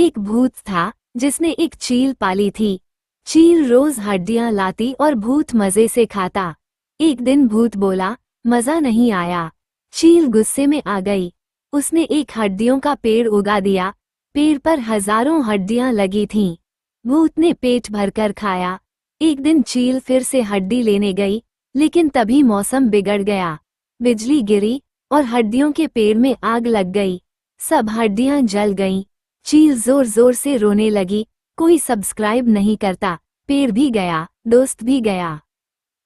एक भूत था जिसने एक चील पाली थी। चील रोज हड्डियां लाती और भूत मजे से खाता। एक दिन भूत बोला, मजा नहीं आया। चील गुस्से में आ गई। उसने एक हड्डियों का पेड़ उगा दिया। पेड़ पर हजारों हड्डियां लगी थीं। भूत ने पेट भरकर खाया। एक दिन चील फिर से हड्डी लेने गई, लेकिन तभी मौसम बिगड़ गया। बिजली गिरी और हड्डियों के पेड़ में आग लग गई। सब हड्डियां जल गईं। चील जोर जोर से रोने लगी। कोई सब्सक्राइब नहीं करता। पेड़ भी गया, दोस्त भी गया।